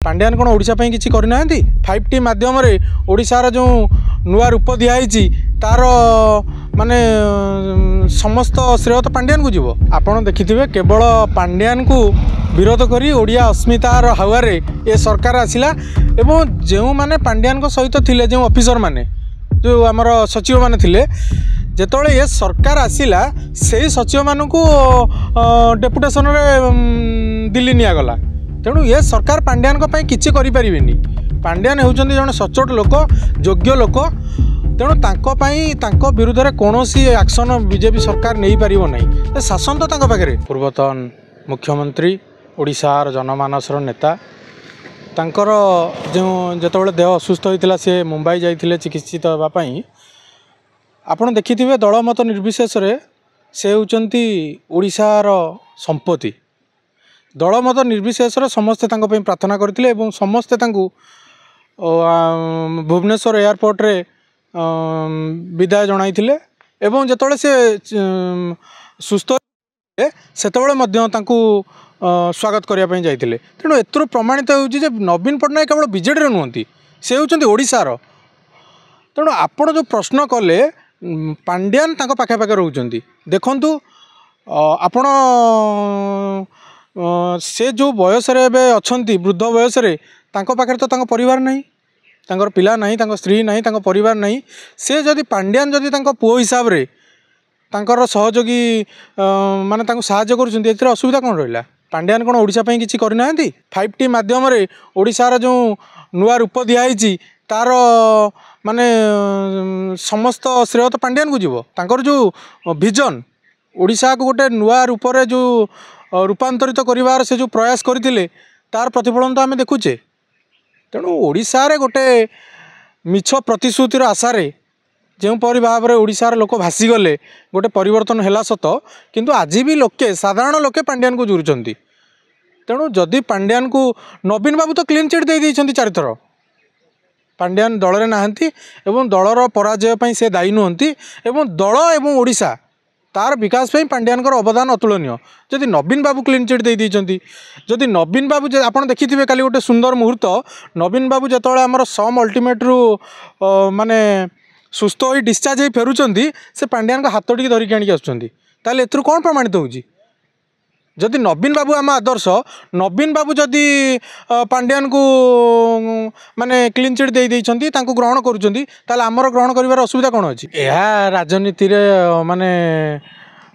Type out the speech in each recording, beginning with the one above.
पांड्यान कौन ओडिशा पई किछि करना 5T माध्यम रे ओडिशार जो नुआ रूप दिखाई तार माने समस्त श्रेय तो पांड्यान को जीव। आपण देखिथिबे केवल पांड्यान को विरोध करी ओडिया अस्मितार हावारे ए सरकार आसिला एवं जो माने पांड्यान को सहित थिले जो ऑफिसर माने जो आमर सचिव माने थिले जेतोळे ये सरकार आसिला से सचिव मानू डेपुटेशन रे दिल्ली निया गला। तेणु ये सरकार पांड्यान को किछि करि परिबेनी। पांड्यान होउचंदी जने सचोट लोक योग्य लोक तेणु तांको विरुद्ध में कौन एक्शन बीजेपी सरकार नहीं पारिबो नहीं। शासन तो तांको पाखरे पूर्वतन मुख्यमंत्री ओडिशार जनमानस नेता तांकर जो जेतोळे देह असुस्थ होता सी मुंबई जाइथिले चिकित्सित होगापी आपण देखिथिबे दलमत निर्विशेष से होउचंती ओडिशार संपत्ति। दलमत निर्विशेष समस्ते तांको पई प्रार्थना करथिले एवं समस्ते तांको भुवनेश्वर एयरपोर्ट रे विदाय जणाइथिले एवं जेतोळे से सुस्थ सेतोळे मध्य तांको स्वागत करिया पई जाइथिले। तेणु एतरो प्रमाणित होउची जे नवीन पटनायक केवल बीजेडी रे नुहंती से होउचंती ओडिशार। तेणु आपण जो प्रश्न कले पांड्यान तांको पाखे पाखे रहउचंती देखंतु आपण से जो बयस रे बे अछंती वृद्ध बयस रे तांको पाखे तो तांको परिवार नहीं तांकर पिला नहीं तांको स्त्री नहीं तांको परिवार नहीं। से जदि पांड्यान जदि तांको पुओ हिसाब रे तांकर सहयोगी माने तांको सहाय्य करूछंती एतिर असुविधा कोन रहिला। पांड्यान कोन ओडिशा पई किछि करनाहंती 5T माध्यम रे ओडिशार जो नुआ रूप दिखाई तार माने समस्त श्रेय तो पांड्यान को जीव। तांकर जो विजन ओडिशा को गोटे नुआ रूप रे जो रूपांतरित करिवार से जो प्रयास करथिले तार प्रतिफलन तो आमे देखुचे। तेणु ओडिशा रे गोटे मिछ प्रतिश्रुतिर आशारे जो परि भाव में ओडिशार लोक भासीगले गोटे परिवर्तन हैला सत किंतु आज भी लोके साधारण लोके पांड्यान को जुरुचंती। तेणु जदि पांड्यान को नवीन बाबू तो क्लीन चिट दे देइछंती 4 थर। पांड्यान दल रे नाहंती एवं दलर पराजय पई से दायी नुहंती एवं दल एवं ओडिशा तार विकास पे पांड्यान अवदान अतुलनीय। जदि नवीन बाबू क्लीन चिट दे देइछंती जदि नवीन बाबू आपण देखिथिबे काली गोटे सुंदर मुहूर्त नवीन बाबू जेतोळे हमर सम अल्टीमेट रु माने सुस्थ होई डिस्चार्ज होई फेरुचंती से पांड्यान को हाथ टिके धरिक आनिक आसुचंती ताले एथरु कोन प्रमाणित होउची। जदि नवीन बाबू आम आदर्श नवीन बाबू जदि पांड्यान को माने क्लीन चिट दे देइछंती तांको ग्रहण करूचंती ताले हमर ग्रहण करिवार असुविधा कोन अछि। एहा राजनीति रे माने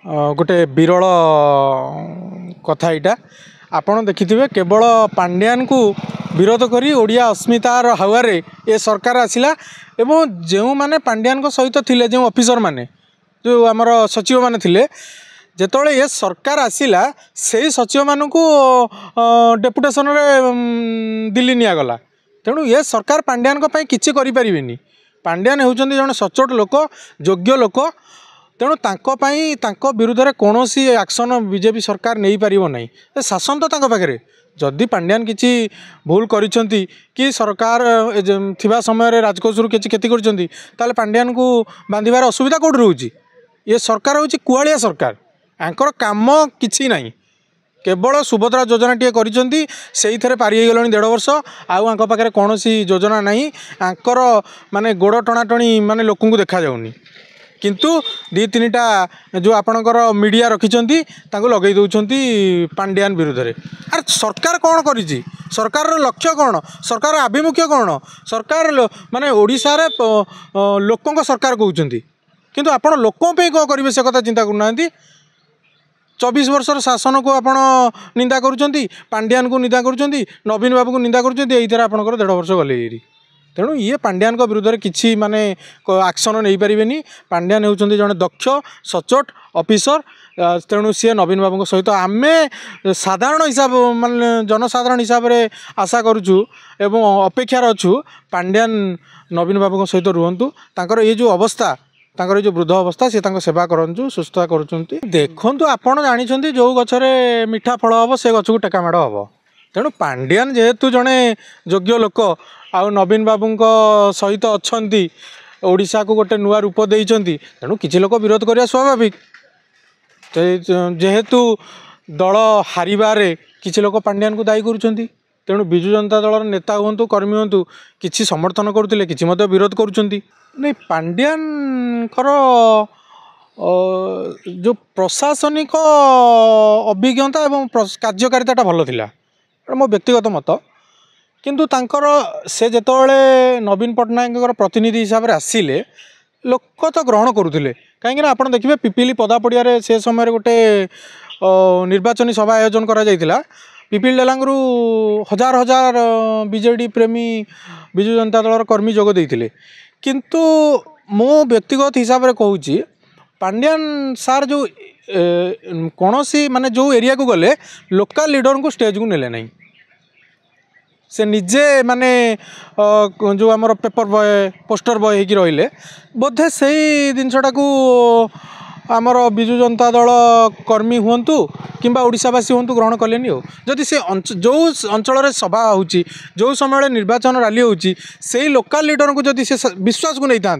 गोटे विरल कथा एटा। आपण देखिथिबे केवल पांड्यान को विरोध करी ओडिया अस्मितार हावारे ए सरकार आसिला एवं जो माने पांड्यान को सहित थिले जो ऑफिसर माने जो आमर सचिव माने थिले जेतोळे ये सरकार आसिला से सचिव मानू डेपुटेशन रे दिल्ली निया गला। तेणु ये सरकार पांड्यान को पई किछि करि परिबेनी। पांड्यान होउचंदी जने सचोट लोक योग्य लोक तेणु तांको विरुद्ध में कौन एक्शन बीजेपी सरकार नहीं पारिबो नहीं। शासन तो तांको पाखरे जदि पांड्यान किछि भूल करिसंती कि सरकार थिबा समय राजकोषरु किछि क्षति करिसंती ताले पांड्यान को बांधिबार असुविधा कोड रहउची। ये सरकार होउची कुआलिया सरकार आंकर काम किछि नहीं केवल सुभद्रा योजना टे करिसंती सेही थरे पारि गलनी 1.5 वर्ष आउ आंक पाखरे कौनसी योजना नहीं आंकर माने गोड़ टणाटणी माने लोकन को देखा जाउनी। किंतु 2-3टा जो आपणकर मीडिया रखिंट लगे दौरान पांड्यान विरुद्ध में। अरे सरकार कौन करी सरकार लक्ष्य कौन सरकार आभिमुख्य कौन सरकार माने ओडिशा रे लोकों सरकार कहते किंतु आपण लोकों पे कौन करेंगे से कथा चिंता करना। 24 वर्षर शासन को आपण निंदा करुँच पांड्यान को निंदा करुँच नवीन बाबू को निंदा करुँच यही आपंकर 1.5 वर्ष गले। तेणु ये पांड्यान विरुद्ध में किसी माने एक्शन नहीं पारे। पांड्यान होउचंती जने दक्ष सचोट ऑफिसर तेणु सी नवीन बाबू सहित आम साधारण हिसाब मान जनसाधारण हिसाब से आशा करुचु एवं अपेक्षार अच्छु पांड्यान नवीन बाबू सहित रुहतु। तांकर ये जो अवस्था तांकर जो वृद्ध अवस्था सी सेवा करूँ सुस्थ करुँच। देखु आपड़ जानी जो गचरे मिठा फल हम से गच को टेका माड़ हम। तेणु पांड्यान जेहेतु जड़े योग्य लोक आउ नवीन बाबू सहित अच्छा ओडिशा को गोटे नुआ रूप देइचंती तेणु किसी लोक विरोध करिया स्वाभाविक। जेहेतु दल हारिबारे किसी लोक पांड्यान को दायी करुँच। तेणु विजु जनता दल नेता हूँ कर्मी हूँ कि समर्थन करुले कि विरोध करुँच नहीं पांड्यान जो प्रशासनिक अभिज्ञता एवं कार्यकारिता भल थिला मो व्यक्तिगत मत किंतु तांकर से जेतोले नवीन पट्टनायक प्रतिनिधि हिसाब से आसिले लोक तो ग्रहण करुले कहीं आप देखिए पिपिली पदापड़िया से समय गोटे निर्वाचनी सभा आयोजन करा जायतिला पिपिली डेलांगरू हजार हजार बीजेडी प्रेमी विजु जनता दल कर्मी जोग देइथिले किंतु मो व्यक्तिगत हिसाब से कहूँ पांड्यान सार जो कौन सी माने जो एरिया को गले लोकल लीडर को स्टेज को नेले नहीं से निजे माने जो आमर पेपर बॉय पोस्टर बॉय होगी रहिले बोधे से जिनसटा को आमर विजु जनता दल कर्मी हूँ कि ओडावासी हूँ ग्रहण कले जदि से जो अंचल सभा हो जो समय निर्वाचन रैली हो लोकल लीडर को जदि से विश्वास को नहीं था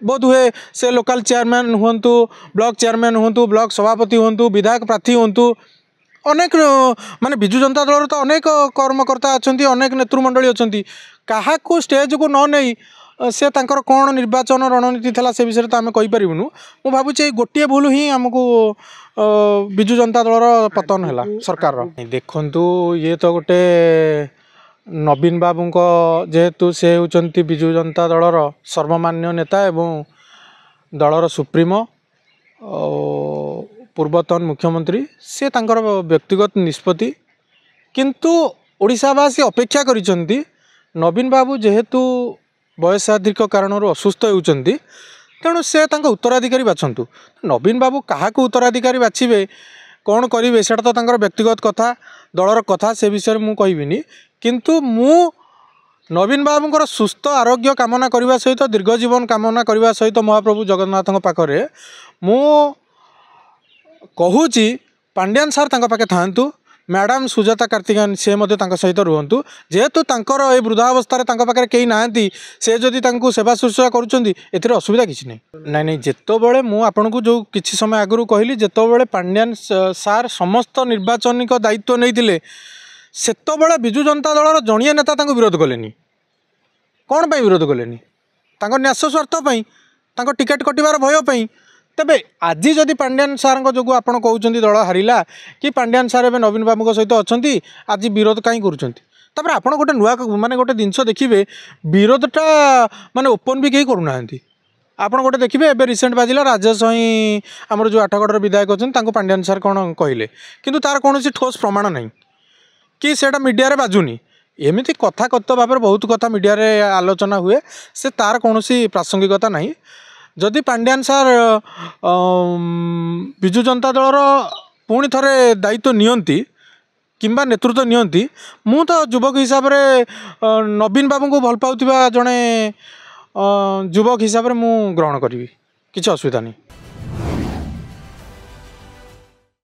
बोध हुए से लोकल चेयरमैन हूँ ब्लॉक चेयरमैन हूँ ब्लॉक सभापति हूँ विधायक प्रार्थी हूँ अनेक माने विजु जनता दल तो अनेक कर्मकर्ता अच्छा अनेक नेतृमंडली अच्छा क्या स्टेज को न नहीं से तांकर कौन निर्वाचन रणनीति थला से विषय तो आम कहीपरूनु मु भावुचे गोटे भूल ही आमको विजु जनता दल पतन है सरकार देखु ये तो गोटे नवीन बाबू जेहेतु से होती विजु जनता दलर सर्वमान्य नेता एवं दलर सुप्रीमो पूर्वतन मुख्यमंत्री से तांकर व्यक्तिगत निष्पत्ति किंतु ओडिशावासी अपेक्षा करिसेंती नवीन बाबू जेहेतु बयसाधिक कारण असुस्थ होती तेणु से उत्तराधिकारी बाछंतु नवीन बाबू क्या उत्तराधिकारी बाछिबे कौन करेंगे से व्यक्तिगत कथा दलर कथा से विषय मुझे कहबिनी किंतु मु नवीन बाबूर सुस्थ आरोग्य कामना करने सहित दीर्घ जीवन कामना करने सहित महाप्रभु जगन्नाथ पाखे मु कहूँ पांड्यान सार पाखे था मैडम सुजाता कार्तिकायन से सहित रुहतु जेहेतु ये वृद्धावस्था पाखे कहीं ना से जदि सेवा शुश्रूषा करुँच असुविधा किसी नहीं नहीं जितेबाला मुझे जो किसी समय आगु कहली जितेबाला पांड्यान सार समस्त निर्वाचनिक दायित्व नहीं सेतबेले विजु जनता दलर जड़िए नेता विरोध कले कौन पर विरोध कले न्यास स्वार्थपाई टिकेट कटार भयपाई तेबे आज जदि पांड्यान सार जो आप कहते दल हारिला कि पांड्यान सार ए नवीन बाबू सहित अच्छा आज विरोध कहीं कर आप गोटे नुआ माने गोटे जिनस देखिए विरोधटा माने ओपन भी कहीं करूना आप गोटे देखिए एवं रिसेंट बाजिला राजेश स्वाई आमर जो आठगढ़ विधायक अच्छा पांड्यान सार कौन कहले किंतु तार कौन ठोस प्रमाण नहीं कि सेटा मीडिया रे बाजुनी एमती कथा कथित भाव में बहुत कथा मीडिया रे आलोचना हुए से तार कौन प्रासंगिकता नहीं जदि पांड्यान सार विजु जनता दलर पुणी थे दायित्व नियंती किंबा नेतृत्व नियंती मु तो युवक हिसाब रे नवीन बाबू को भल पाउथिबा जड़े युवक हिसाब रे मु ग्रहण करी किसी असुविधा नहीं।